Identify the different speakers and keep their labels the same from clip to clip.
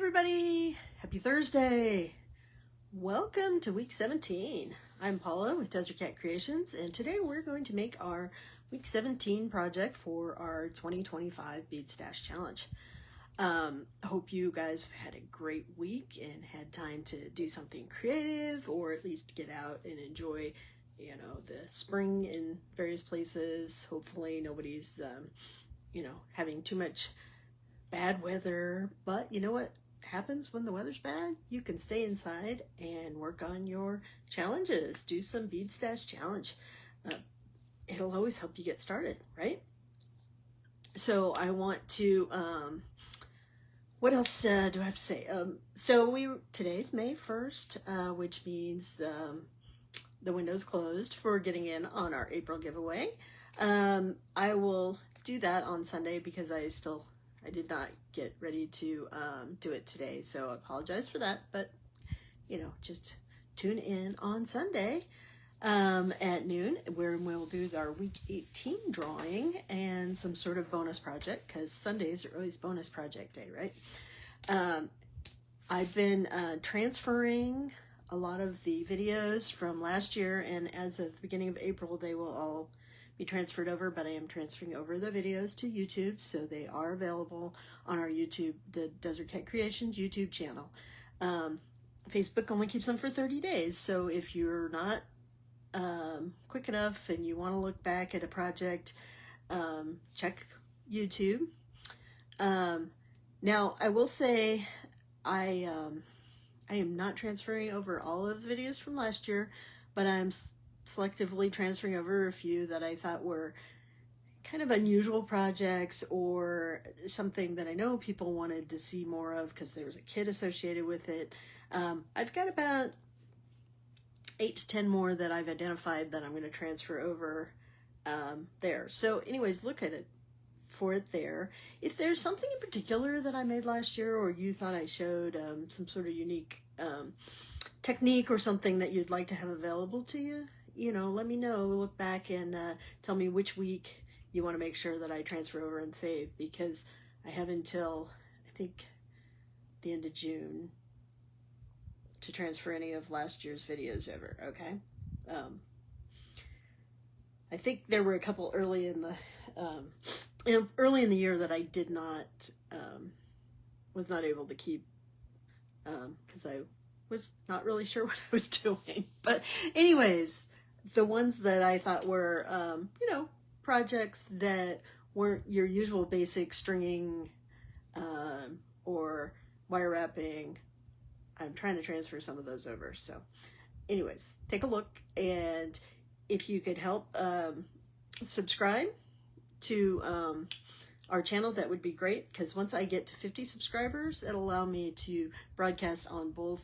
Speaker 1: everybody, happy Thursday. Welcome to week 17. I'm Paula with Desert Cat Creations, and today we're going to make our week 17 project for our 2025 Bead Stash Challenge. I hope you guys have had a great week and had time to do something creative, or at least get out and enjoy, the spring in various places. Hopefully nobody's, having too much bad weather, but you know what happens when the weather's bad? You can stay inside and work on your challenges. Do some Bead Stash challenge. It'll always help you get started, right? So I want to, what else do I have to say? Today's May 1st, which means the window's closed for getting in on our April giveaway. I will do that on Sunday because I did not get ready to do it today, so I apologize for that, but just tune in on Sunday at noon, where we'll do our week 18 drawing and some sort of bonus project, because Sundays are always bonus project day, right? I've been transferring a lot of the videos from last year, and as of the beginning of April, they will all be transferred over, but I am transferring over the videos to YouTube, so they are available on our YouTube, the Desert Cat Creations YouTube channel. Facebook only keeps them for 30 days, so if you're not quick enough and you want to look back at a project, check YouTube. Now, I will say I am not transferring over all of the videos from last year, but I'm selectively transferring over a few that I thought were kind of unusual projects, or something that I know people wanted to see more of because there was a kit associated with it. I've got about 8 to 10 more that I've identified that I'm going to transfer over there. So anyways, look at it for it there. If there's something in particular that I made last year, or you thought I showed some sort of unique technique or something that you'd like to have available to you, let me know. Look back and tell me which week you want to make sure that I transfer over and save, because I have until, I think, the end of June to transfer any of last year's videos over, okay? I think there were a couple early in the year that I did not, was not able to keep, because I was not really sure what I was doing. But anyways, the ones that I thought were, projects that weren't your usual basic stringing or wire wrapping, I'm trying to transfer some of those over. So anyways, take a look, and if you could help subscribe to our channel, that would be great, because once I get to 50 subscribers, it'll allow me to broadcast on both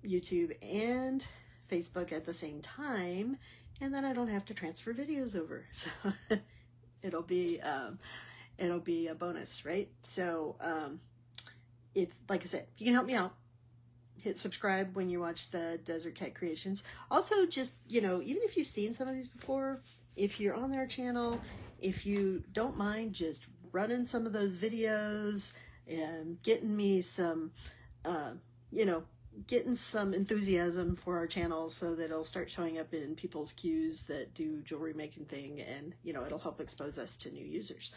Speaker 1: YouTube and Facebook at the same time, and then I don't have to transfer videos over. So it'll be a bonus, right? So if, like I said, if you can help me out, hit subscribe when you watch the Desert Cat Creations. Also, just, even if you've seen some of these before, if you're on their channel, if you don't mind just running some of those videos and getting me some, getting some enthusiasm for our channel, so that it'll start showing up in people's queues that do jewelry making thing, and, it'll help expose us to new users.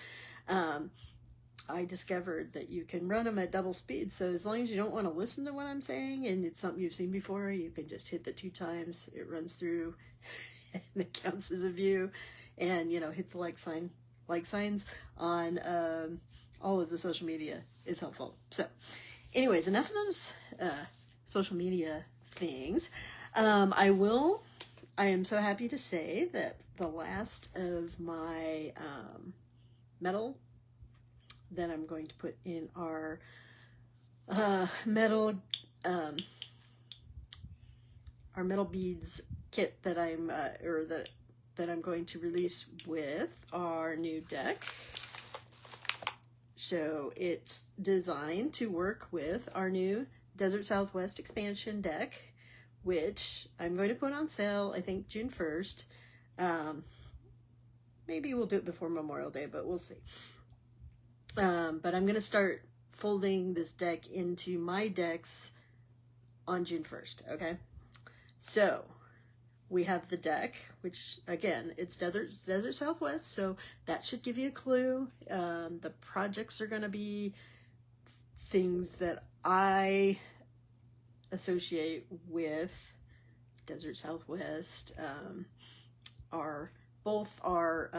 Speaker 1: I discovered that you can run them at double speed, so as long as you don't want to listen to what I'm saying and it's something you've seen before, you can just hit the 2 times, it runs through, and it counts as a view, and, hit the like signs on all of the social media is helpful. So anyways, enough of those social media things. I am so happy to say that the last of my metal that I'm going to put in our metal beads kit that I'm that I'm going to release with our new deck. So it's designed to work with our new Desert Southwest expansion deck, which I'm going to put on sale, I think June 1st. Maybe we'll do it before Memorial Day, but we'll see. But I'm going to start folding this deck into my decks on June 1st, okay? So we have the deck, which again, it's Desert Southwest, so that should give you a clue. The projects are going to be things that I associate with Desert Southwest. Both our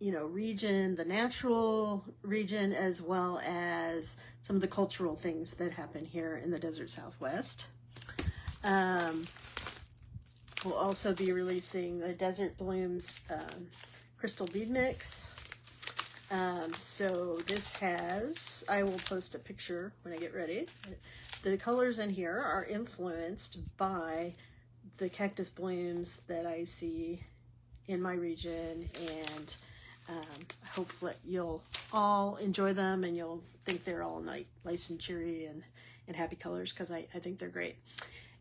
Speaker 1: region, the natural region, as well as some of the cultural things that happen here in the Desert Southwest. We'll also be releasing the Desert Blooms crystal bead mix. So this has, I will post a picture when I get ready. The colors in here are influenced by the cactus blooms that I see in my region, and hopefully you'll all enjoy them and you'll think they're all nice and cheery and happy colors, because I think they're great.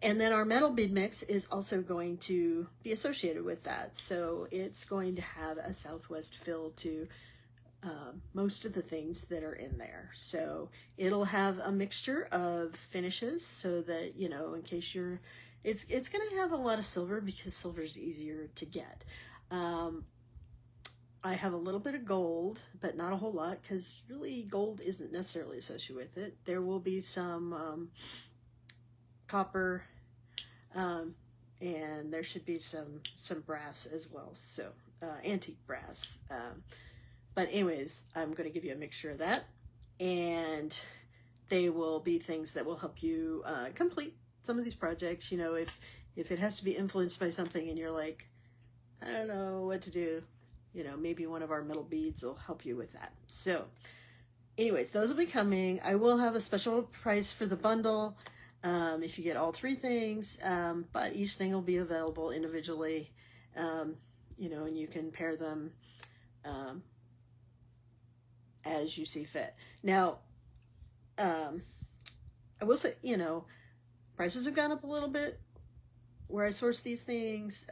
Speaker 1: And then our metal bead mix is also going to be associated with that. So it's going to have a Southwest feel to most of the things that are in there. So it'll have a mixture of finishes so that, in case it's going to have a lot of silver because silver is easier to get. I have a little bit of gold, but not a whole lot, because really gold isn't necessarily associated with it. There will be some copper, and there should be some brass as well, so antique brass. But anyways, I'm going to give you a mixture of that, and they will be things that will help you complete some of these projects. If it has to be influenced by something and you're like, I don't know what to do, maybe one of our metal beads will help you with that. So anyways, those will be coming. I will have a special price for the bundle if you get all three things, but each thing will be available individually, and you can pair them as you see fit. Now, I will say, prices have gone up a little bit where I source these things,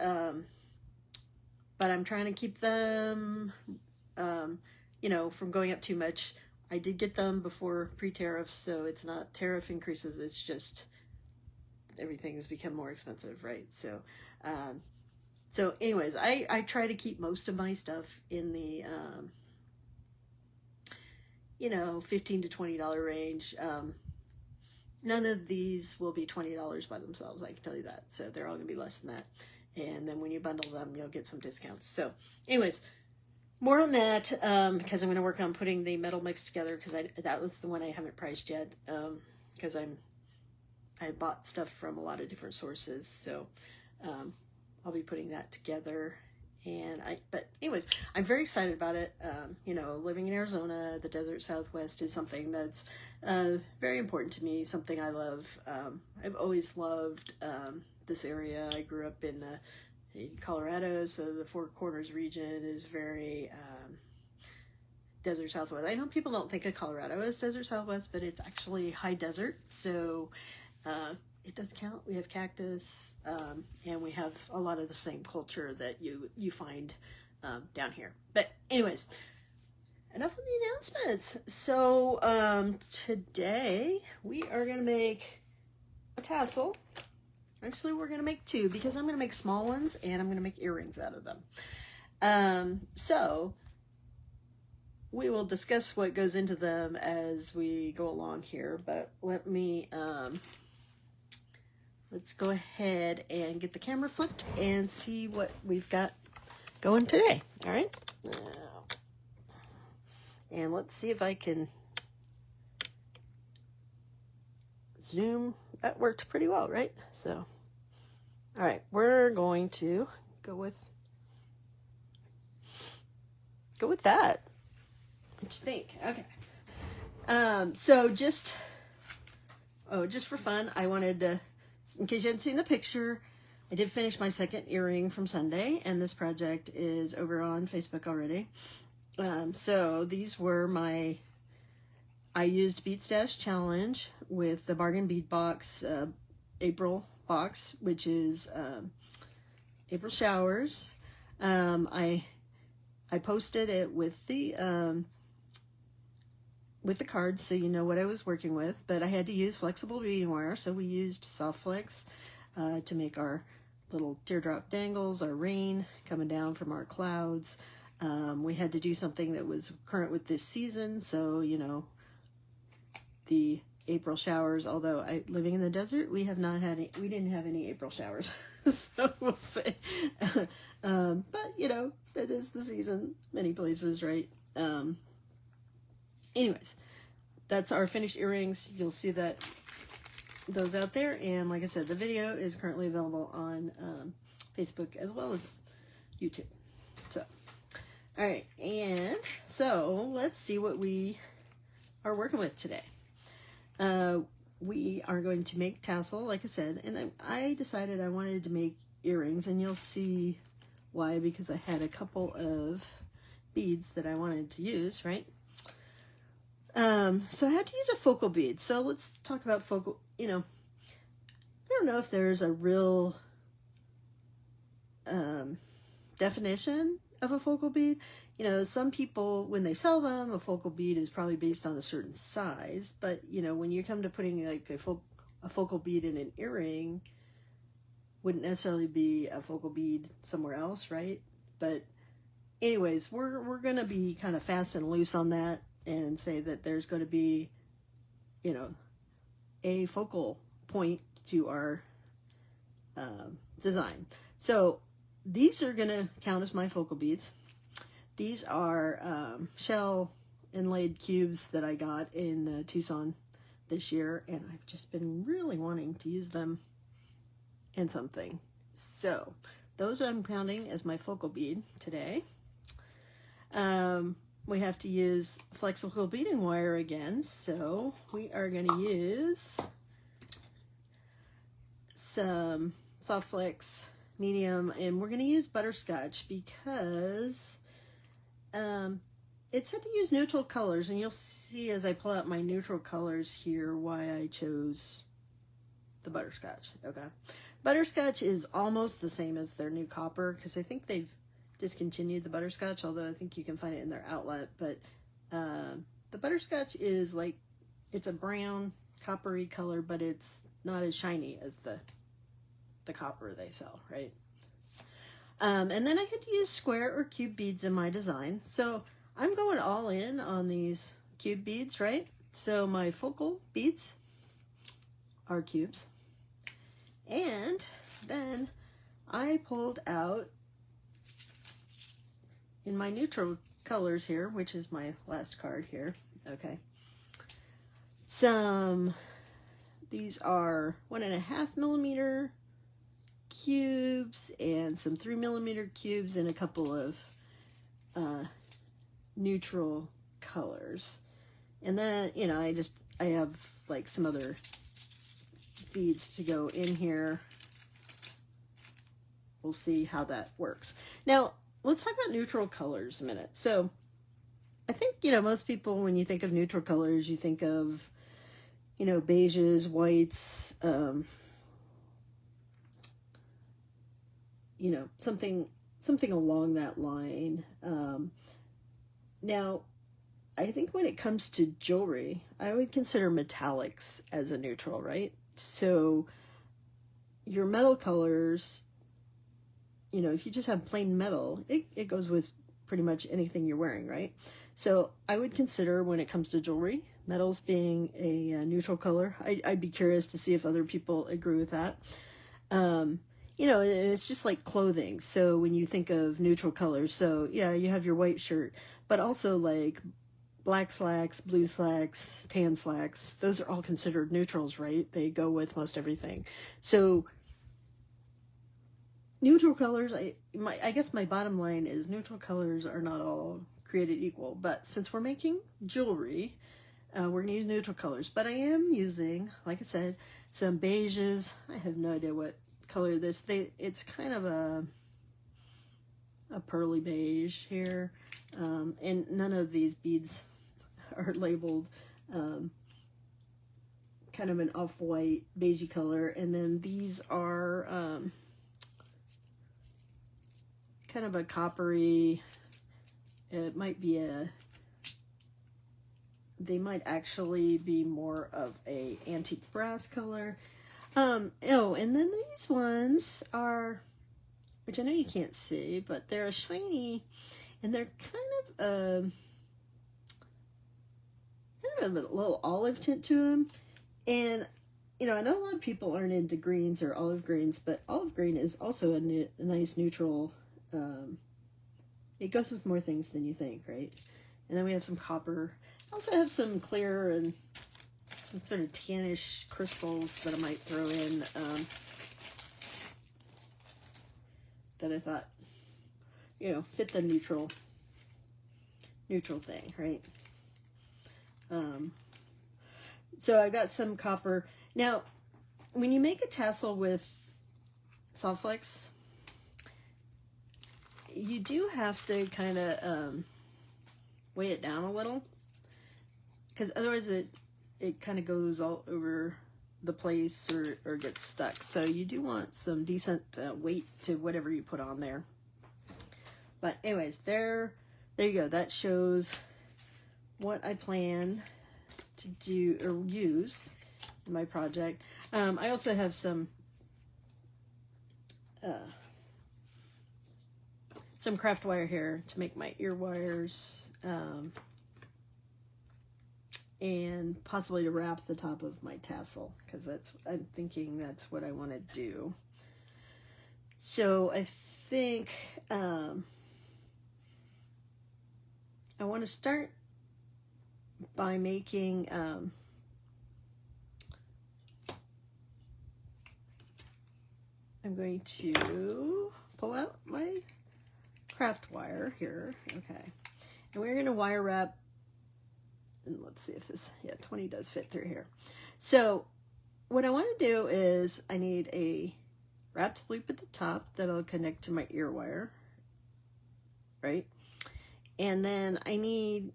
Speaker 1: but I'm trying to keep them, from going up too much. I did get them before pre-tariff, so it's not tariff increases, it's just everything has become more expensive, right? So, anyways, I try to keep most of my stuff in the, $15 to $20 range. None of these will be $20 by themselves, I can tell you that. So they're all gonna be less than that. And then when you bundle them, you'll get some discounts. So anyways, more on that, because I'm going to work on putting the metal mix together, because that was the one I haven't priced yet, because I bought stuff from a lot of different sources. So I'll be putting that together. But anyways, I'm very excited about it. Living in Arizona, the Desert Southwest is something that's very important to me, something I love. I've always loved this area. I grew up in Colorado, so the Four Corners region is very Desert Southwest. I know people don't think of Colorado as Desert Southwest, but it's actually high desert, so it does count. We have cactus, and we have a lot of the same culture that you find down here. But anyways, enough of the announcements. So today we are going to make a tassel. Actually, we're going to make two, because I'm going to make small ones and I'm going to make earrings out of them. So we will discuss what goes into them as we go along here, but let's go ahead and get the camera flipped and see what we've got going today. All right. And let's see if I can zoom. That worked pretty well, right? So, all right, we're going to go with that. What you think? Okay. So just for fun, I wanted to, in case you hadn't seen the picture, I did finish my second earring from Sunday, and this project is over on Facebook already. So these were I used Bead Stash Challenge with the Bargain Bead Box April box, which is April Showers. I posted it with the with the cards so you know what I was working with, but I had to use flexible beading wire, so we used soft flex to make our little teardrop dangles, our rain coming down from our clouds. We had to do something that was current with this season, so you know, the April showers, although living in the desert, we didn't have any April showers. So we'll see. But you know, it is the season many places, right? Anyways, that's our finished earrings. You'll see those out there, and like I said, the video is currently available on Facebook as well as YouTube. So all right, and so let's see what we are working with today. We are going to make tassel, like I said, and I decided I wanted to make earrings, and you'll see why, because I had a couple of beads that I wanted to use, right? So I had to use a focal bead. So let's talk about focal, you know, I don't know if there's a real definition of a focal bead. You know, some people, when they sell them, a focal bead is probably based on a certain size, but you know, when you come to putting like a focal bead in an earring, wouldn't necessarily be a focal bead somewhere else, right? But anyways, we're gonna be kind of fast and loose on that and say that there's going to be, you know, a focal point to our design. So these are going to count as my focal beads. These are shell inlaid cubes that I got in Tucson this year, and I've just been really wanting to use them in something. So those I'm counting as my focal bead today. We have to use flexible beading wire again, so we are going to use some soft flex medium, and we're going to use butterscotch because it said to use neutral colors, and you'll see as I pull out my neutral colors here why I chose the butterscotch. Okay, butterscotch is almost the same as their new copper, because I think they've discontinued the butterscotch, although I think you can find it in their outlet. But the butterscotch is like, it's a brown coppery color, but it's not as shiny as the copper they sell, right? And then I had to use square or cube beads in my design, so I'm going all in on these cube beads, right? So my focal beads are cubes, and then I pulled out in my neutral colors here, which is my last card here, okay, these are 1.5 millimeter cubes and some 3 millimeter cubes and a couple of neutral colors. And then, you know, I have like some other beads to go in here. We'll see how that works. Now, let's talk about neutral colors a minute. So I think, you know, most people, when you think of neutral colors, you think of, you know, beiges, whites, you know, something along that line. Now, I think when it comes to jewelry, I would consider metallics as a neutral, right? So your metal colors, you know, if you just have plain metal, it goes with pretty much anything you're wearing, right? So I would consider, when it comes to jewelry, metals being a neutral color. I'd be curious to see if other people agree with that. You know, it's just like clothing. So when you think of neutral colors, so yeah, you have your white shirt, but also like black slacks, blue slacks, tan slacks, those are all considered neutrals, right? They go with most everything. So neutral colors, I guess my bottom line is neutral colors are not all created equal, but since we're making jewelry, we're going to use neutral colors. But I am using, like I said, some beiges. I have no idea what color it's kind of a pearly beige here, and none of these beads are labeled, kind of an off-white beigey color. And then these are kind of a coppery, it might be a they might actually be more of a antique brass color. Oh, and then these ones are, which I know you can't see, but they're a shiny, and they're kind of a little olive tint to them. And you know, I know a lot of people aren't into greens or olive greens, but olive green is also a nice neutral. It goes with more things than you think, right? And then we have some copper. I also have some clear and some sort of tannish crystals that I might throw in, that I thought, you know, fit the neutral thing, right? So I got some copper. Now, when you make a tassel with soft flex, you do have to kind of weigh it down a little, because otherwise it kind of goes all over the place or gets stuck. So you do want some decent weight to whatever you put on there. But anyways, there you go. That shows what I plan to do or use in my project. I also have some craft wire here to make my ear wires, and possibly to wrap the top of my tassel, because I'm thinking that's what I want to do. So I think I want to start by making I'm going to pull out my craft wire here. Okay, and we're going to wire wrap, and let's see if this, yeah, 20 does fit through here. So what I want to do is I need a wrapped loop at the top that'll connect to my ear wire, right? And then I need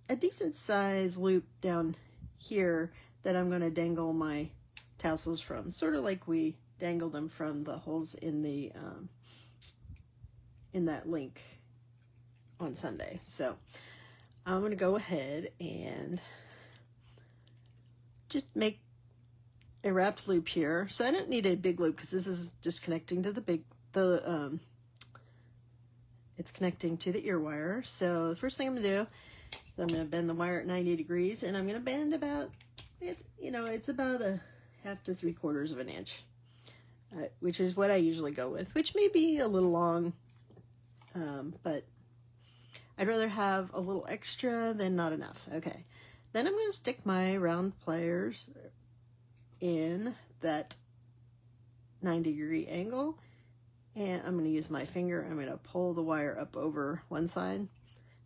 Speaker 1: a decent size loop down here that I'm going to dangle my tassels from, sort of like we dangle them from the holes in the in that link on Sunday. So I'm going to go ahead and just make a wrapped loop here. So I don't need a big loop because this is just connecting to it's connecting to the ear wire. So the first thing I'm going to do is I'm going to bend the wire at 90 degrees, and I'm going to bend about, it's about a 1/2 to 3/4 of an inch, which is what I usually go with, which may be a little long, but I'd rather have a little extra than not enough. Okay, then I'm going to stick my round pliers in that 90-degree angle, and I'm going to use my finger. I'm going to pull the wire up over one side.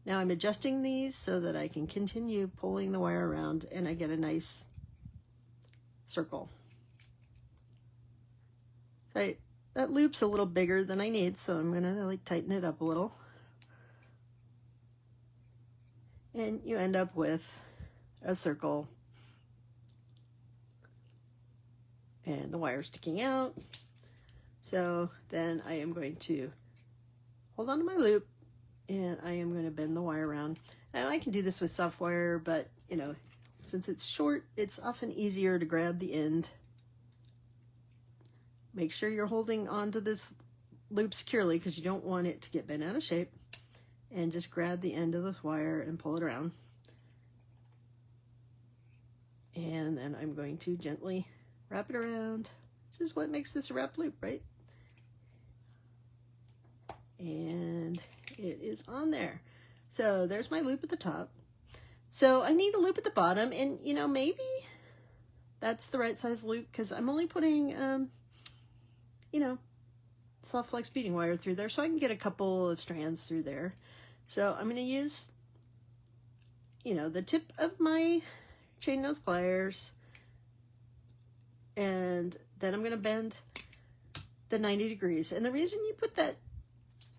Speaker 1: Now I'm adjusting these so that I can continue pulling the wire around and I get a nice circle. So that loop's a little bigger than I need, so I'm going to tighten it up a little. And you end up with a circle and the wire sticking out. So then I am going to hold on to my loop, and I am going to bend the wire around. And I can do this with soft wire, but since it's short, it's often easier to grab the end. Make sure you're holding onto this loop securely because you don't want it to get bent out of shape. And just grab the end of this wire and pull it around. And then I'm going to gently wrap it around, which is what makes this a wrap loop, right? And it is on there. So there's my loop at the top. So I need a loop at the bottom, and maybe that's the right size loop because I'm only putting soft flex beading wire through there, so I can get a couple of strands through there. So I'm going to use the tip of my chain nose pliers, and then I'm going to bend the 90 degrees. And the reason you put that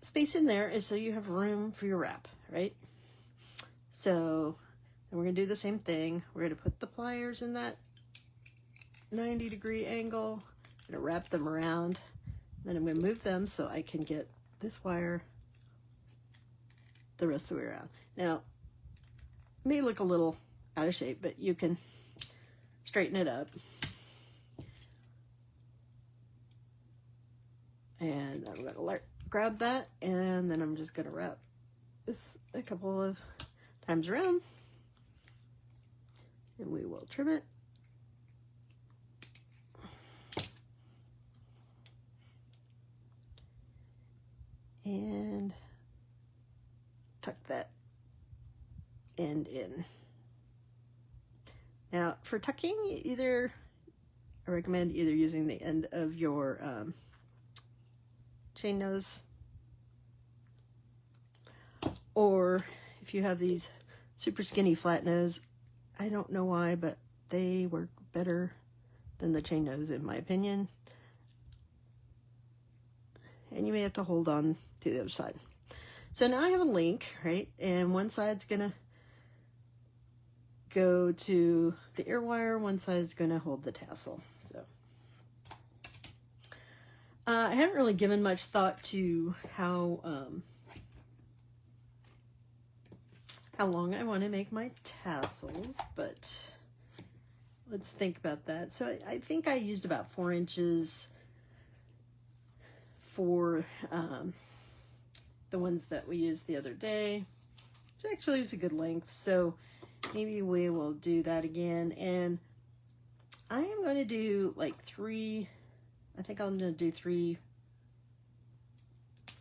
Speaker 1: space in there is so you have room for your wrap, right? So then we're going to do the same thing. We're going to put the pliers in that 90-degree angle. I'm going to wrap them around. Then I'm going to move them so I can get this wire the rest of the way around. Now, it may look a little out of shape, but you can straighten it up. And I'm gonna grab that, and then I'm just gonna wrap this a couple of times around, and we will trim it. And tuck that end in. Now for tucking, I recommend either using the end of your chain nose, or if you have these super skinny flat nose, I don't know why, but they work better than the chain nose in my opinion. And you may have to hold on to the other side. So now I have a link, right? And one side's gonna go to the ear wire, one side's gonna hold the tassel. So I haven't really given much thought to how long I want to make my tassels, but let's think about that. So I think I used about 4 inches for the ones that we used the other day, which actually was a good length. So maybe we will do that again. And I am going to do like 3, I think I'm going to do 3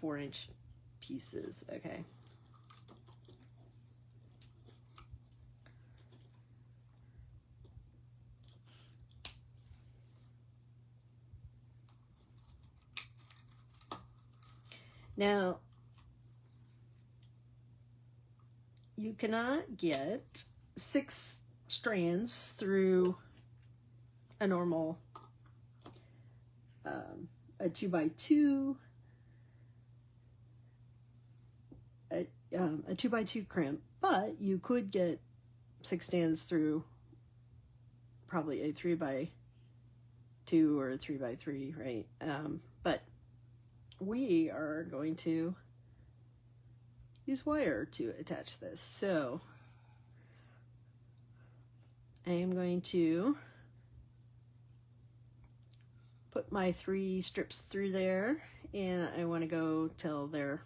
Speaker 1: 4-inch pieces. Okay. Now, you cannot get 6 strands through a normal a 2x2 a 2x2 crimp, but you could get 6 strands through probably a 3x2 or a 3x3, right? But we are going to use wire to attach this. So I am going to put my 3 strips through there, and I want to go till they're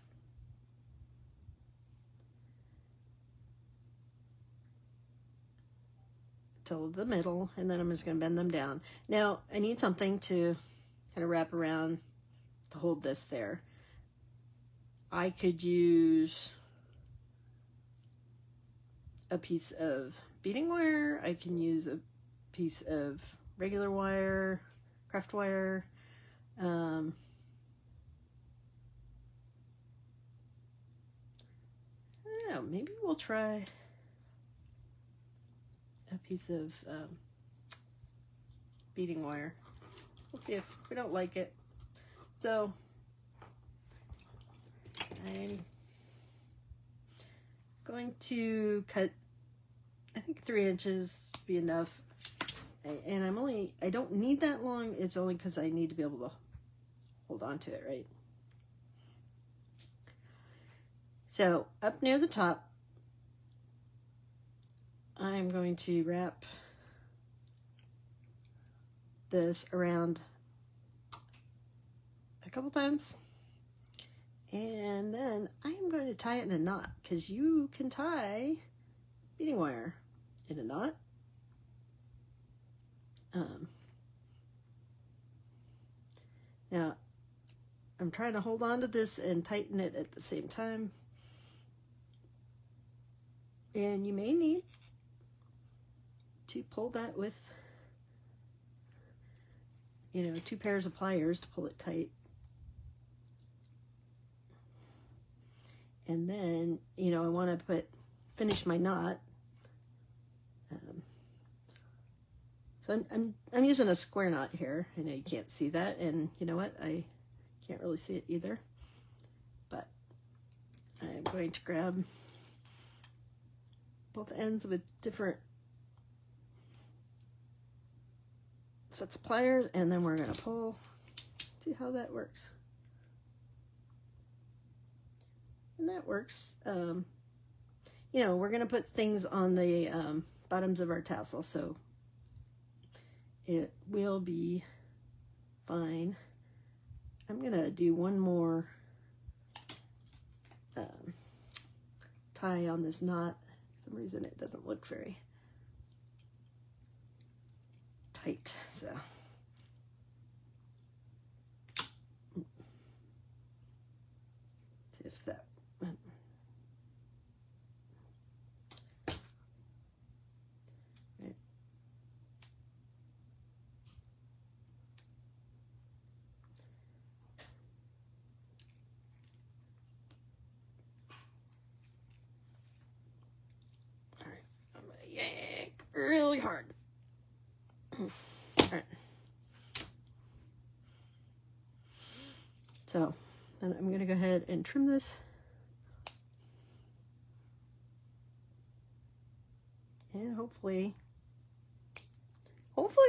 Speaker 1: till the middle, and then I'm just going to bend them down. Now I need something to kind of wrap around to hold this there. I could use a piece of beading wire. I can use a piece of regular wire, craft wire. I don't know, maybe we'll try a piece of beading wire. We'll see if we don't like it. So I'm going to cut, I think 3 inches would be enough. And I don't need that long. It's only because I need to be able to hold on to it, right? So up near the top, I'm going to wrap this around a couple times, and then I'm going to tie it in a knot, because you can tie beading wire in a knot. Now I'm trying to hold on to this and tighten it at the same time, and you may need to pull that with, you know, 2 pairs of pliers to pull it tight. And then, you know, I want to finish my knot. So I'm using a square knot here. I know you can't see that, and you know what? I can't really see it either. But I'm going to grab both ends with different sets of pliers, and then we're going to pull. See how that works. And that works. You know, we're going to put things on the bottoms of our tassel, so it will be fine. I'm gonna do one more tie on this knot. For some reason it doesn't look very tight, so see if that right. All right, I'm gonna yank really hard. All right. So then I'm going to go ahead and trim this. And hopefully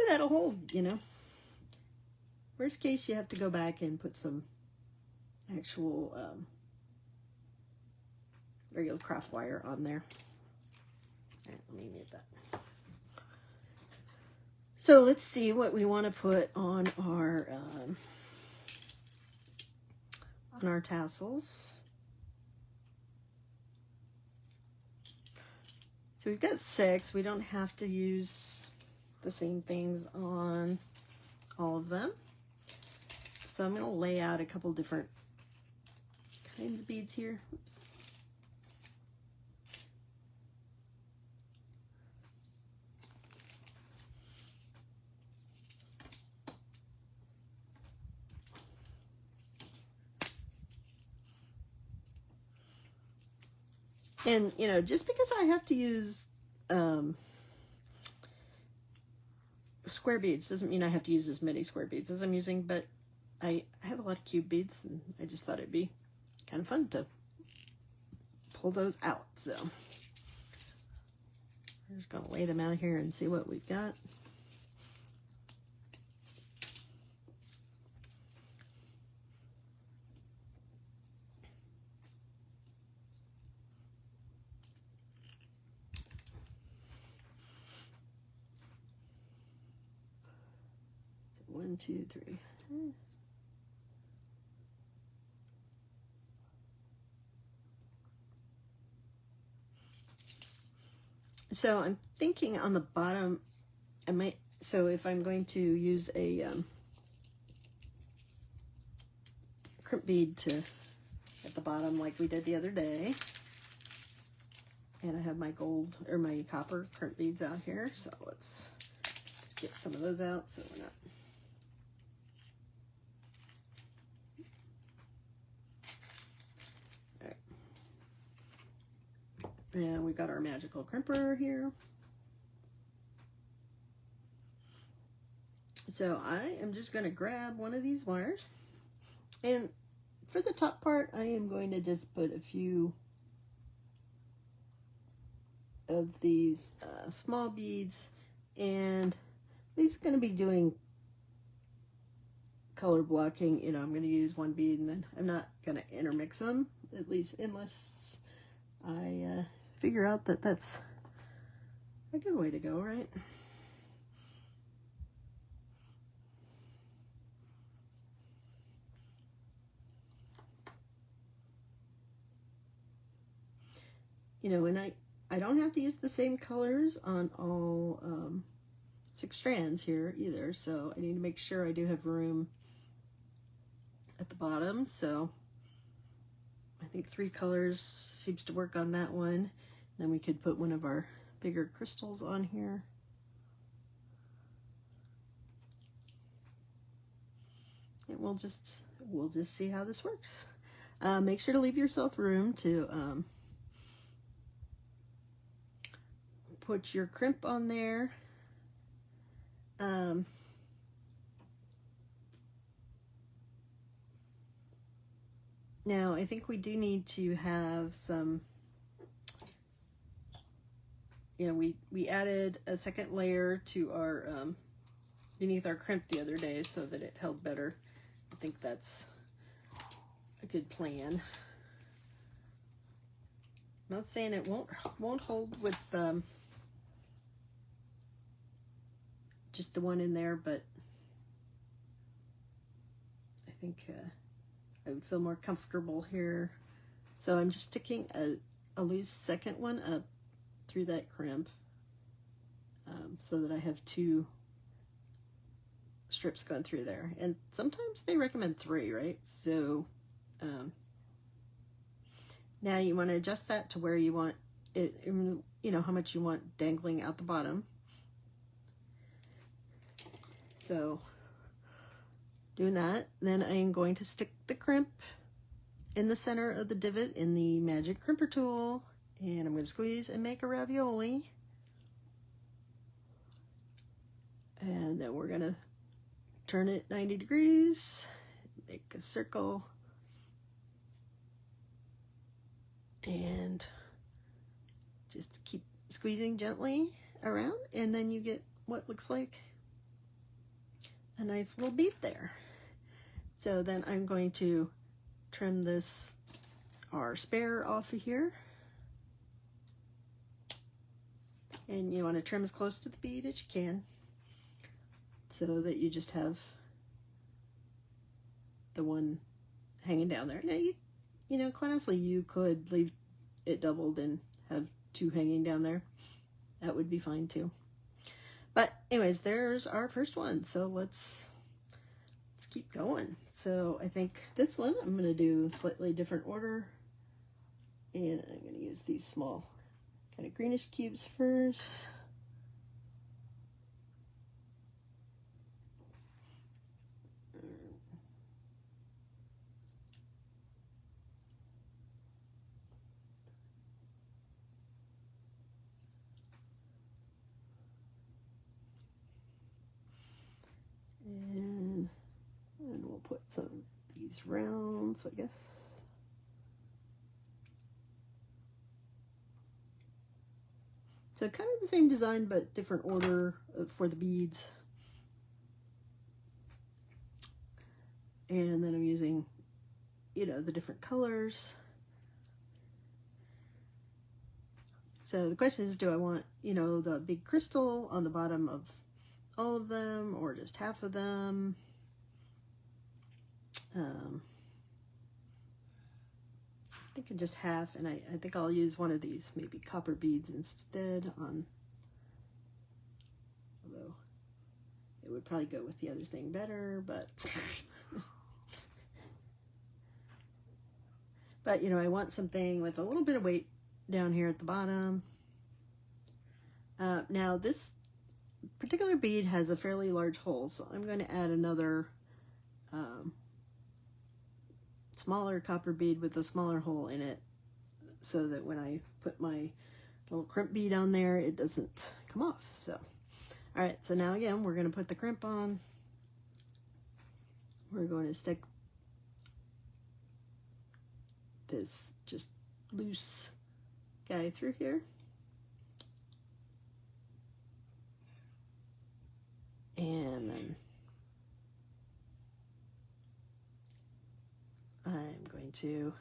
Speaker 1: that'll hold, you know. Worst case, you have to go back and put some actual regular craft wire on there. All right, let me mute that. So let's see what we want to put on our tassels. So we've got 6. We don't have to use the same things on all of them. So I'm going to lay out a couple different kinds of beads here. Oops. And, you know, just because I have to use square beads doesn't mean I have to use as many square beads as I'm using, but I have a lot of cube beads, and I just thought it'd be kind of fun to pull those out. So we're just going to lay them out here and see what we've got. One, two, three. So I'm thinking on the bottom, I might, so if I'm going to use a crimp bead at the bottom like we did the other day, and I have my gold or my copper crimp beads out here, so let's just get some of those out so we're not. And we've got our magical crimper here. So I am just going to grab one of these wires. And for the top part, I am going to just put a few of these small beads. And these are going to be doing color blocking. You know, I'm going to use one bead and then I'm not going to intermix them, at least unless I figure out that that's a good way to go, right? You know, and I don't have to use the same colors on all 6 strands here either, so I need to make sure I do have room at the bottom. So I think 3 colors seems to work on that one. Then we could put one of our bigger crystals on here. And we'll just see how this works. Make sure to leave yourself room to put your crimp on there. Now I think we do need to have some, you know, we added a second layer to our beneath our crimp the other day so that it held better. I think that's a good plan. I'm not saying it won't hold with just the one in there, but I think I would feel more comfortable here. So I'm just sticking a loose second one up through that crimp so that I have 2 strips going through there. And sometimes they recommend 3, right? So now you want to adjust that to where you want it, you know, how much you want dangling out the bottom. So doing that, then I am going to stick the crimp in the center of the divot in the magic crimper tool, and I'm going to squeeze and make a ravioli. And then we're going to turn it 90 degrees, make a circle, and just keep squeezing gently around, and then you get what looks like a nice little bead there. So then I'm going to trim this, our spare, off of here. And you want to trim as close to the bead as you can so that you just have the one hanging down there. Now you know, quite honestly, you could leave it doubled and have 2 hanging down there. That would be fine too. But anyways, there's our first one. So let's keep going. So I think this one I'm going to do a slightly different order, and I'm going to use these small kind of greenish cubes first. And we'll put some of these rounds, I guess. So kind of the same design, but different order for the beads. And then I'm using, you know, the different colors. So the question is, do I want, you know, the big crystal on the bottom of all of them, or just half of them? I think just half, and I think I'll use one of these, maybe copper beads instead on, although it would probably go with the other thing better, but but you know, I want something with a little bit of weight down here at the bottom. Now this particular bead has a fairly large hole, so I'm going to add another smaller copper bead with a smaller hole in it, so that when I put my little crimp bead on there, it doesn't come off. So all right, so now again, we're going to put the crimp on. We're going to stick this just loose guy through here. And then I'm going to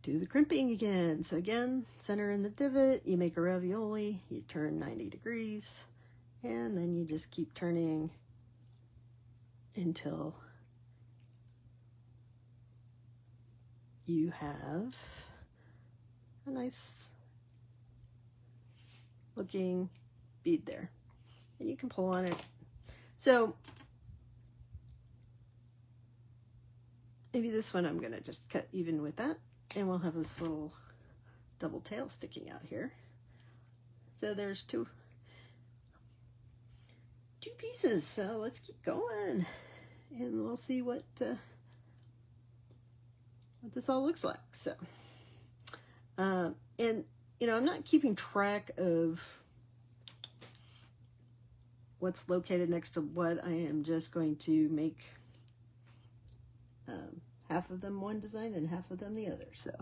Speaker 1: do the crimping again. So again, center in the divot, you make a ravioli, you turn 90 degrees, and then you just keep turning until you have a nice looking bead there. And you can pull on it. So maybe this one I'm gonna just cut even with that, and we'll have this little double tail sticking out here. So there's two pieces. So let's keep going, and we'll see what this all looks like. So and you know, I'm not keeping track of what's located next to what. I am just going to make half of them one design and half of them the other. So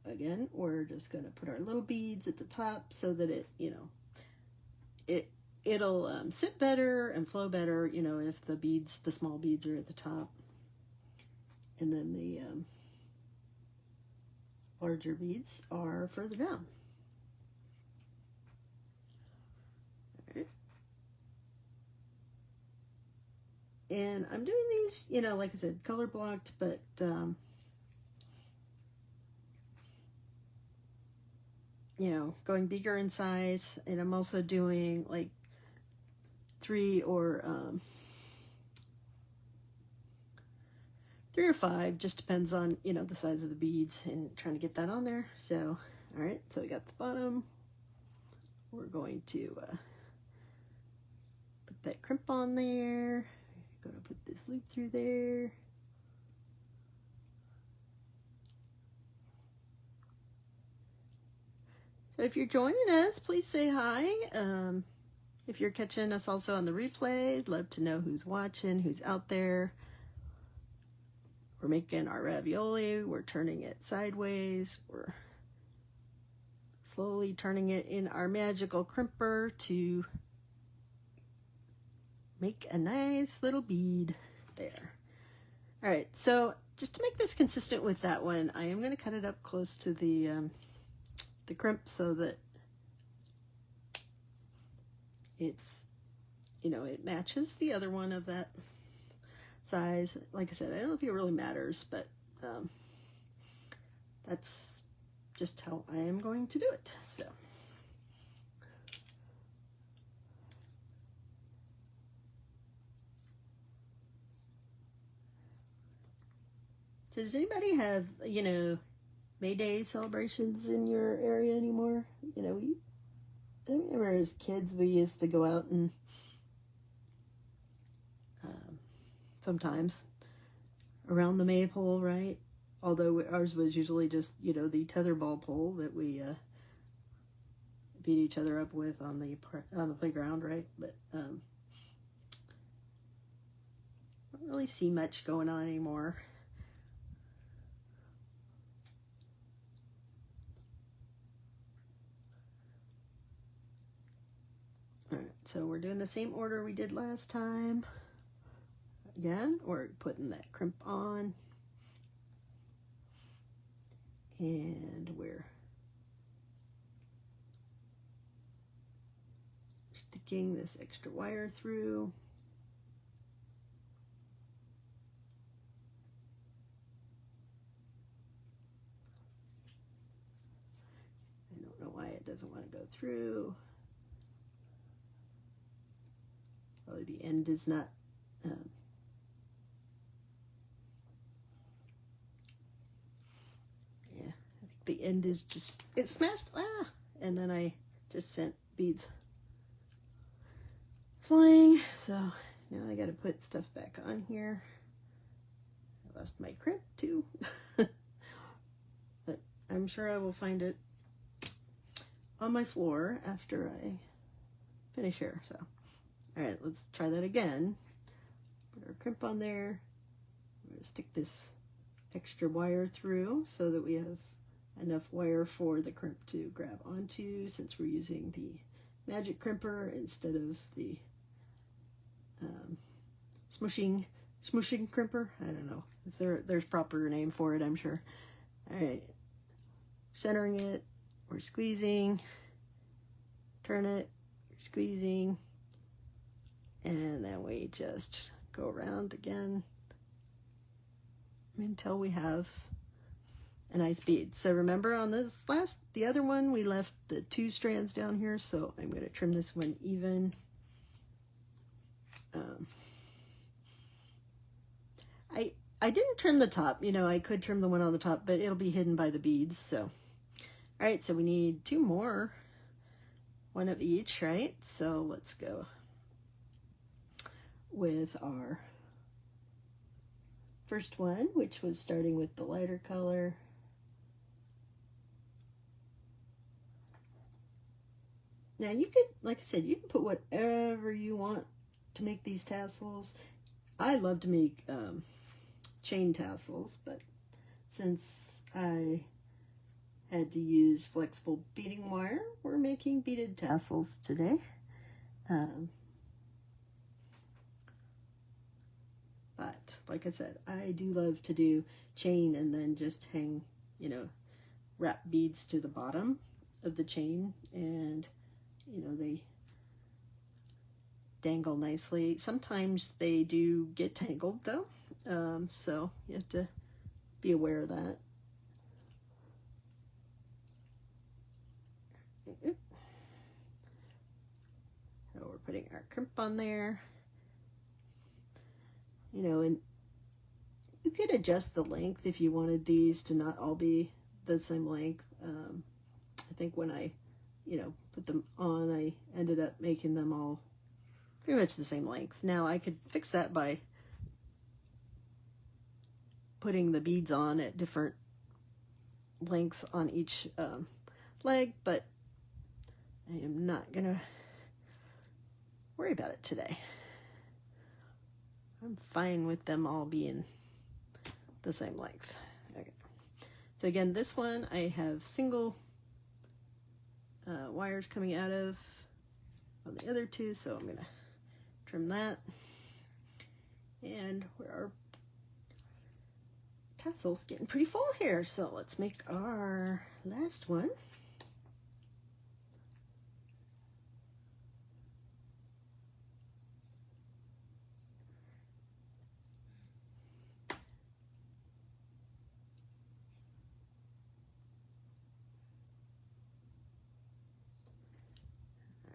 Speaker 1: again, we're just going to put our little beads at the top so that it, you know, it'll sit better and flow better, you know, if the small beads are at the top, and then larger beads are further down. All right. And I'm doing these, you know, like I said, color blocked, but you know, going bigger in size. And I'm also doing like 3 or 5, just depends on, you know, the size of the beads and trying to get that on there. So, all right, so we got the bottom. We're going to put that crimp on there. Going to put this loop through there. So if you're joining us, please say hi. If you're catching us also on the replay, I'd love to know who's watching, who's out there. We're making our ravioli. We're turning it sideways. We're slowly turning it in our magical crimper to make a nice little bead there. All right, so just to make this consistent with that one, I am going to cut it up close to the crimp so that it's, you know, it matches the other one of that size. Like I said, I don't think it really matters, but that's just how I am going to do it. So does anybody have, you know, May Day celebrations in your area anymore? You know, I remember as kids we used to go out and sometimes around the maypole, right? Although ours was usually just, you know, the tetherball pole that we beat each other up with on the playground, right? But I don't really see much going on anymore. All right, so we're doing the same order we did last time. Again, we're putting that crimp on, and we're sticking this extra wire through. I don't know why it doesn't want to go through. Probably the end is not the end is just, it smashed, and then I just sent beads flying. So now I got to put stuff back on here. I lost my crimp too, but I'm sure I will find it on my floor after I finish here. So, all right, let's try that again. Put our crimp on there. We're going to stick this extra wire through so that we have enough wire for the crimp to grab onto, since we're using the magic crimper instead of the smooshing crimper. I don't know. There's proper name for it, I'm sure. All right, centering it, we're squeezing, turn it, squeezing, and then we just go around again until we have a nice bead. So remember on this the other one, we left the 2 strands down here, so I'm going to trim this one even. I didn't trim the top, you know, I could trim the one on the top, but it'll be hidden by the beads. So, all right, so we need 2 more, 1 of each, right? So let's go with our first one, which was starting with the lighter color. Now you could, like I said, you can put whatever you want to make these tassels. I love to make chain tassels, but since I had to use flexible beading wire, we're making beaded tassels today. But like I said, I do love to do chain and then just hang, you know, wrap beads to the bottom of the chain, and you know, they dangle nicely. Sometimes they do get tangled though, so you have to be aware of that. So we're putting our crimp on there, you know, and you could adjust the length if you wanted these to not all be the same length. I think when I, you know, put them on, I ended up making them all pretty much the same length. Now I could fix that by putting the beads on at different lengths on each leg, but I am not gonna worry about it today. I'm fine with them all being the same length. Okay. So again, this one I have single wires coming out of on the other two, so I'm gonna trim that. And our tassel's getting pretty full here, so let's make our last one.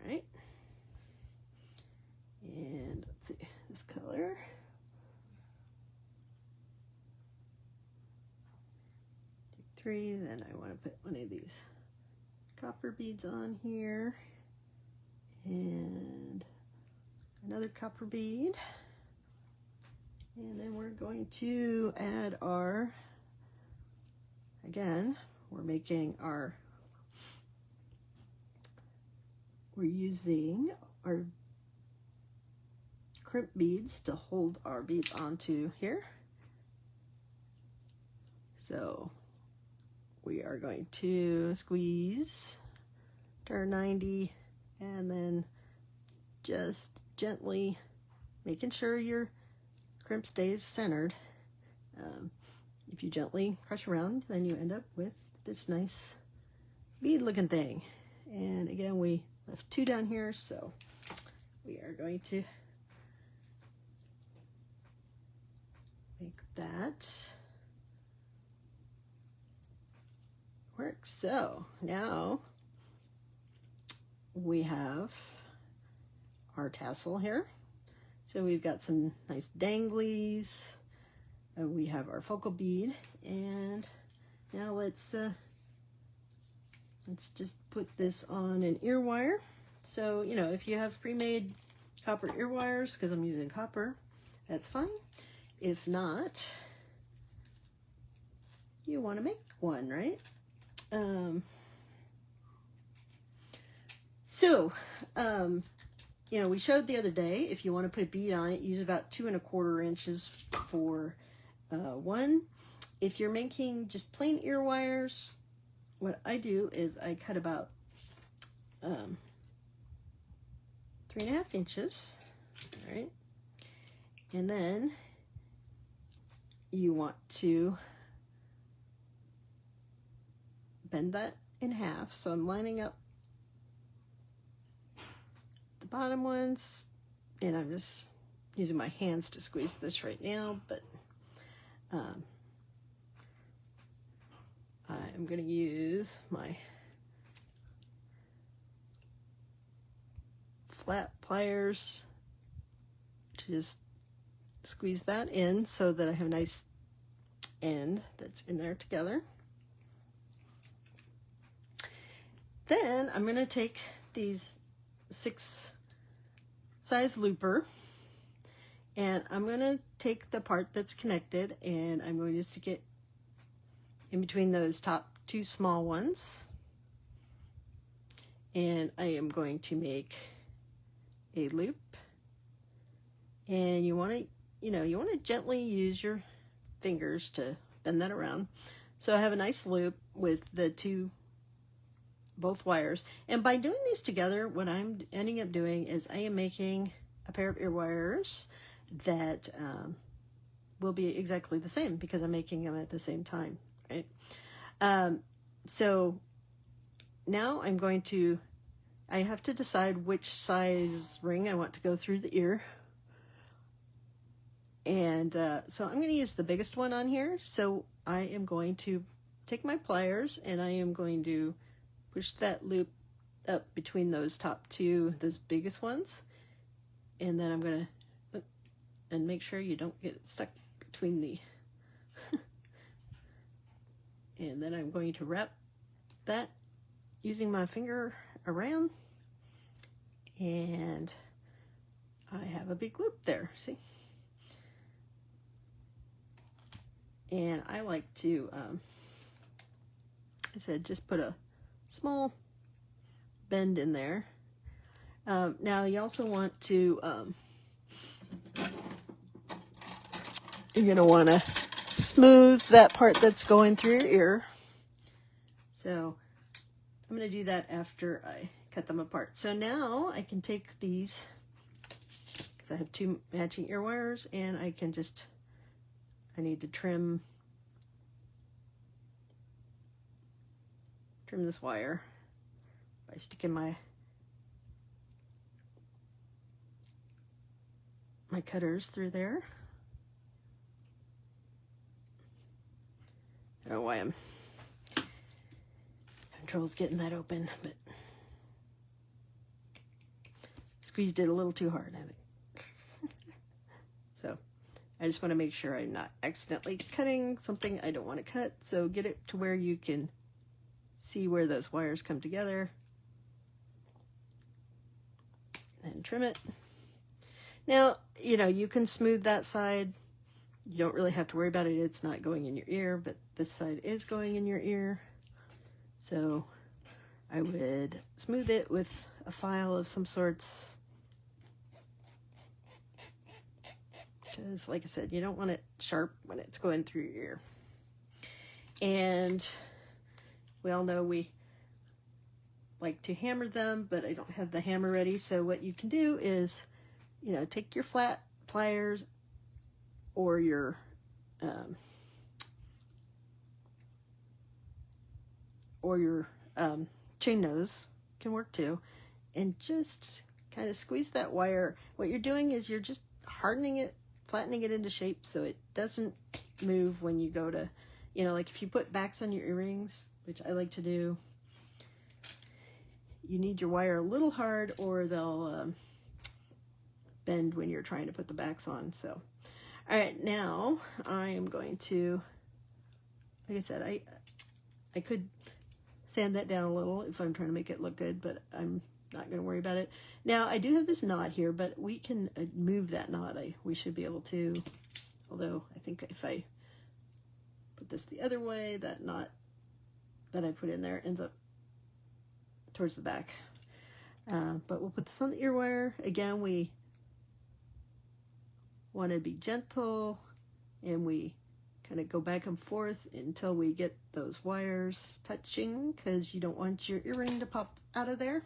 Speaker 1: All right, and let's see this color. Three, then I want to put one of these copper beads on here, and another copper bead, and then we're going to add our, again, we're using our crimp beads to hold our beads onto here. So we are going to squeeze, turn 90, and then just gently making sure your crimp stays centered. If you gently crush around, then you end up with this nice bead looking thing. And again, we left two down here, so we are going to make that work. So now we have our tassel here. So we've got some nice danglies. We have our focal bead, and now let's just put this on an ear wire. So, you know, if you have pre-made copper ear wires, because I'm using copper, that's fine. If not, you want to make one, right? You know, we showed the other day, if you want to put a bead on it, use about 2 1/4 inches for one. If you're making just plain ear wires, what I do is I cut about 3 1/2 inches, all right? And then you want to bend that in half. So I'm lining up the bottom ones, and I'm just using my hands to squeeze this right now, but I'm going to use my flat pliers to just squeeze that in so that I have a nice end that's in there together. Then I'm going to take these 6 size looper, and I'm going to take the part that's connected, and I'm going to stick it in between those top 2 small ones, and I am going to make a loop. And you want to, you know, you want to gently use your fingers to bend that around. So I have a nice loop with the both wires, and by doing these together, what I'm ending up doing is I am making a pair of ear wires that will be exactly the same because I'm making them at the same time, right? So now I have to decide which size ring I want to go through the ear. And so I'm going to use the biggest one on here. So I am going to take my pliers and I am going to push that loop up between those top two, those biggest ones. And then I'm going to, and make sure you don't get stuck between the, and then I'm going to wrap that using my finger around. And I have a big loop there, see? And I like to, I said, just put a small bend in there. Now you also want to, you're going to want to smooth that part that's going through your ear. So I'm going to do that after I cut them apart. So now I can take these, because I have two matching ear wires, and I can just, I need to trim this wire by sticking my cutters through there. I don't know why I'm having trouble getting that open, but squeezed it a little too hard, I think. So I just want to make sure I'm not accidentally cutting something I don't want to cut. So get it to where you can see where those wires come together and trim it. Now, you know, you can smooth that side. You don't really have to worry about it. It's not going in your ear, but this side is going in your ear. So I would smooth it with a file of some sorts. Because, like I said, you don't want it sharp when it's going through your ear. And we all know we like to hammer them, but I don't have the hammer ready. So what you can do is, you know, take your flat pliers or your chain nose can work too, and just kind of squeeze that wire. What you're doing is you're just hardening it, flattening it into shape so it doesn't move when you go to, you know, like if you put backs on your earrings, which I like to do, you need your wire a little hard or they'll bend when you're trying to put the backs on. So, all right, now I am going to, like I said, I could sand that down a little if I'm trying to make it look good, but I'm not going to worry about it. Now, I do have this knot here, but we can move that knot. We should be able to, although I think if I put this the other way, that knot that I put in there ends up towards the back. But we'll put this on the ear wire. Again, we want to be gentle, and we kind of go back and forth until we get those wires touching, because you don't want your earring to pop out of there.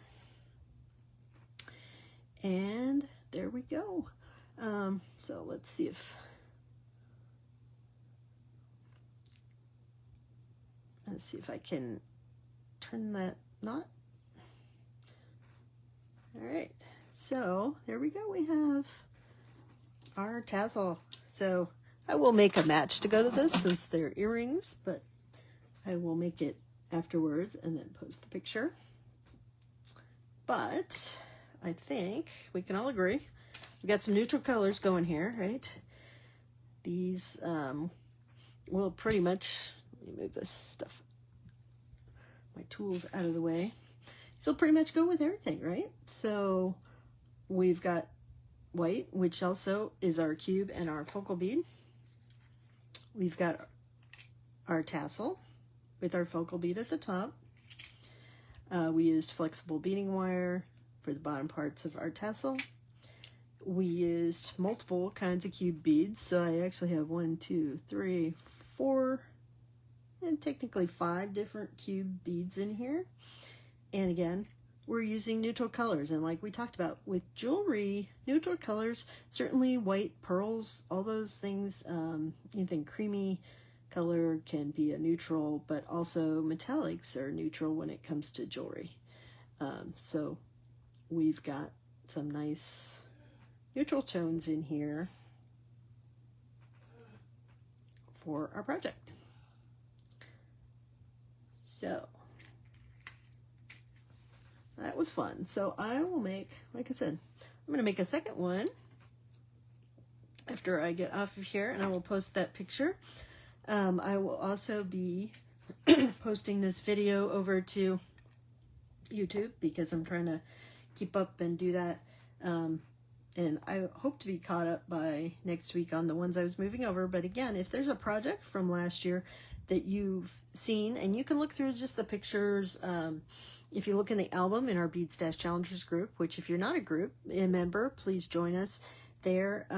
Speaker 1: And there we go. So let's see if I can turn that knot. All right, so there we go. We have our tassel. So I will make a match to go to this since they're earrings, but I will make it afterwards and then post the picture. But I think we can all agree we got some neutral colors going here, right? These will pretty much, let me move this stuff, my tools out of the way. These will pretty much go with everything, right? So we've got white, which also is our cube and our focal bead. We've got our tassel with our focal bead at the top. We used flexible beading wire for the bottom parts of our tassel. We used multiple kinds of cube beads, so I actually have 1, 2, 3, 4, and technically 5 different cube beads in here. And again, we're using neutral colors, and like we talked about with jewelry, neutral colors, certainly white, pearls, all those things, anything creamy, color can be a neutral, but also metallics are neutral when it comes to jewelry. So we've got some nice neutral tones in here for our project. So that was fun. So I will make, like I said, I'm going to make a second one after I get off of here, and I will post that picture. I will also be posting this video over to YouTube because I'm trying to keep up and do that. And I hope to be caught up by next week on the ones I was moving over. But again, if there's a project from last year that you've seen, and you can look through just the pictures, if you look in the album in our Bead Stash Challengers group, which if you're not a member, please join us there.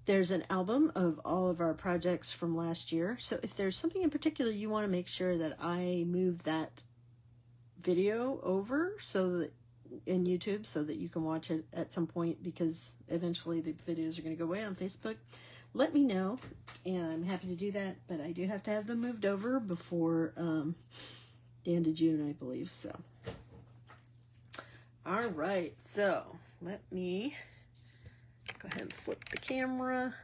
Speaker 1: There's an album of all of our projects from last year. So if there's something in particular you want to make sure that I move that video over so that in YouTube so that you can watch it at some point, because eventually the videos are going to go away on Facebook, let me know and I'm happy to do that. But I do have to have them moved over before the end of June, I believe. So all right, so let me go ahead and flip the camera.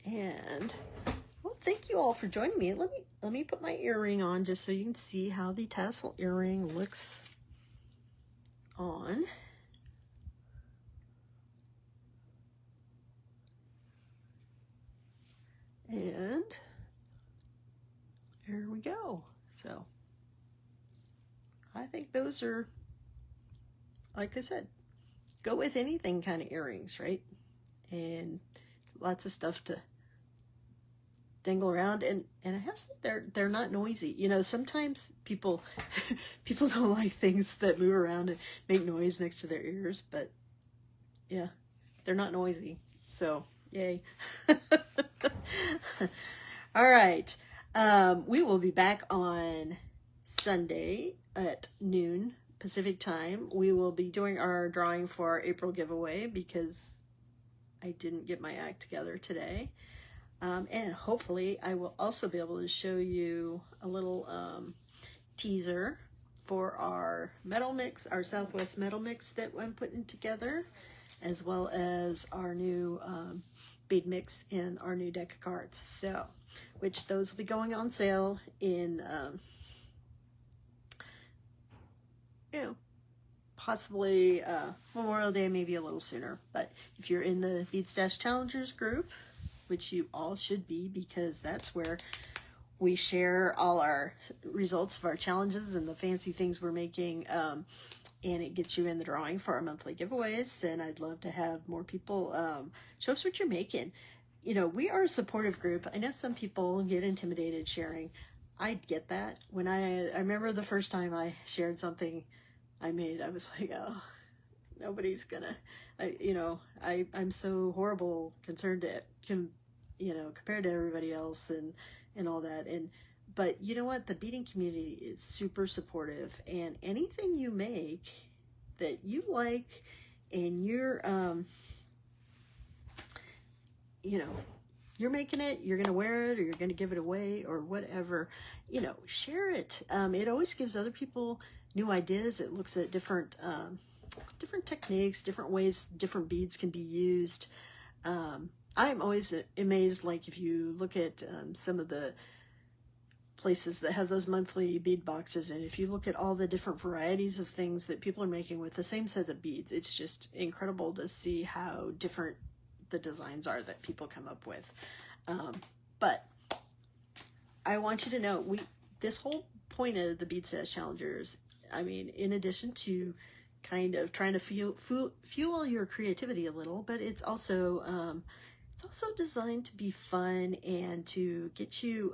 Speaker 1: And well, thank you all for joining me. Let me put my earring on just so you can see how the tassel earring looks on. And here we go. So I think those are, like I said, go with anything kind of earrings, right? And lots of stuff to dangle around, and I have to say they're not noisy. You know, sometimes people don't like things that move around and make noise next to their ears, but yeah, they're not noisy. So yay. All right. We will be back on Sunday at noon Pacific time. We will be doing our drawing for our April giveaway because I didn't get my act together today. And hopefully I will also be able to show you a little teaser for our metal mix, our Southwest metal mix that I'm putting together, as well as our new bead mix in our new deck of cards. So, which those will be going on sale in, possibly Memorial Day, maybe a little sooner. But if you're in the Bead Stash Challengers group, which you all should be, because that's where we share all our results of our challenges and the fancy things we're making, and it gets you in the drawing for our monthly giveaways. And I'd love to have more people show us what you're making. You know, we are a supportive group. I know some people get intimidated sharing. I get that. When I remember the first time I shared something I made, I was like, oh, nobody's gonna, I'm so horrible concerned to, compared to everybody else and all that. But you know what? The beading community is super supportive, and anything you make that you like and you're, you're making it, you're going to wear it, or you're going to give it away or whatever, share it. It always gives other people new ideas. It looks at different techniques, different ways different beads can be used. I'm always amazed, like if you look at some of the places that have those monthly bead boxes, and if you look at all the different varieties of things that people are making with the same set of beads, it's just incredible to see how different the designs are that people come up with. But I want you to know, this whole point of the Bead Stash Challengers, I mean, in addition to kind of trying to fuel your creativity a little, but it's also designed to be fun and to get you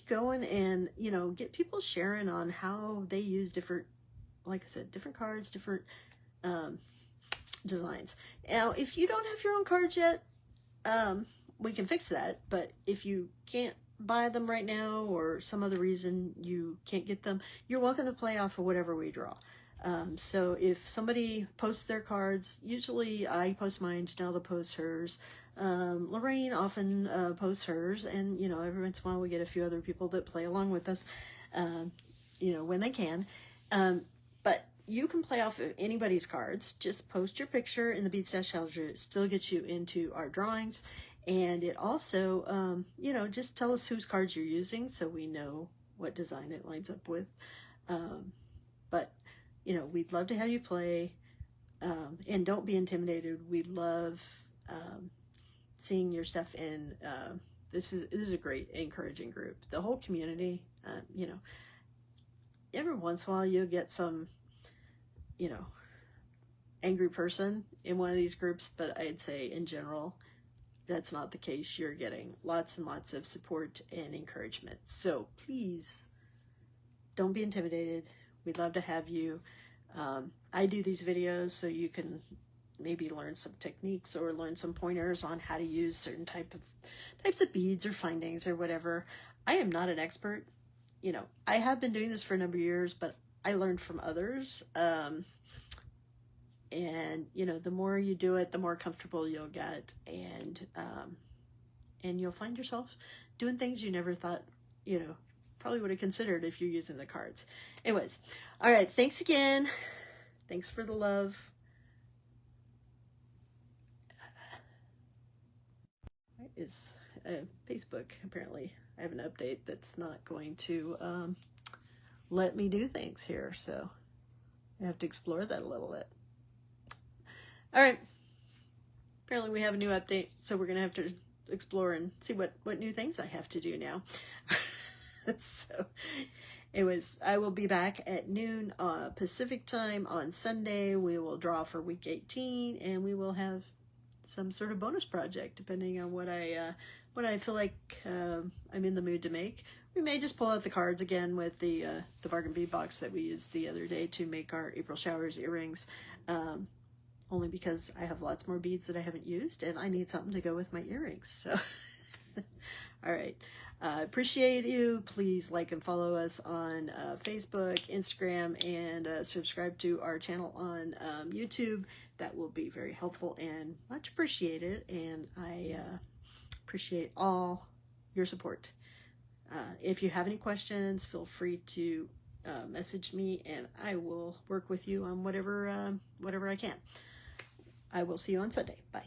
Speaker 1: going, and get people sharing on how they use different, like I said, different cards, different designs. Now, if you don't have your own cards yet, we can fix that. But if you can't buy them right now, or some other reason you can't get them, you're welcome to play off of whatever we draw. So if somebody posts their cards, usually I post mine, Janelle posts hers. Lorraine often posts hers, and you know, every once in a while we get a few other people that play along with us, you know, when they can. But you can play off of anybody's cards. Just post your picture in the Bead Stash Challenger. It still gets you into our drawings, and it also, you know, just tell us whose cards you're using so we know what design it lines up with. But you know, we'd love to have you play, and don't be intimidated. We love seeing your stuff, and this is a great, encouraging group. The whole community, you know, every once in a while you'll get some, you know, angry person in one of these groups, but I'd say in general, that's not the case. You're getting lots and lots of support and encouragement. So please don't be intimidated. We'd love to have you. I do these videos so you can maybe learn some techniques or learn some pointers on how to use certain types of beads or findings or whatever. I am not an expert. You know, I have been doing this for a number of years, but I learned from others. And you know, the more you do it, the more comfortable you'll get, and you'll find yourself doing things you never thought, you know, probably would have considered if you're using the cards. Anyways, all right, thanks again. Thanks for the love. What is Facebook? Apparently, I have an update that's not going to let me do things here, so I have to explore that a little bit. All right. Apparently we have a new update, so we're going to have to explore and see what new things I have to do now. So anyways, I will be back at noon Pacific time on Sunday. We will draw for week 18, and we will have some sort of bonus project depending on what I feel like I'm in the mood to make. We may just pull out the cards again with the bargain bead box that we used the other day to make our April Showers earrings. Only because I have lots more beads that I haven't used, and I need something to go with my earrings. So, all right. Appreciate you. Please like and follow us on Facebook, Instagram, and subscribe to our channel on YouTube. That will be very helpful and much appreciated. And I appreciate all your support. If you have any questions, feel free to message me, and I will work with you on whatever I can. I will see you on Sunday. Bye.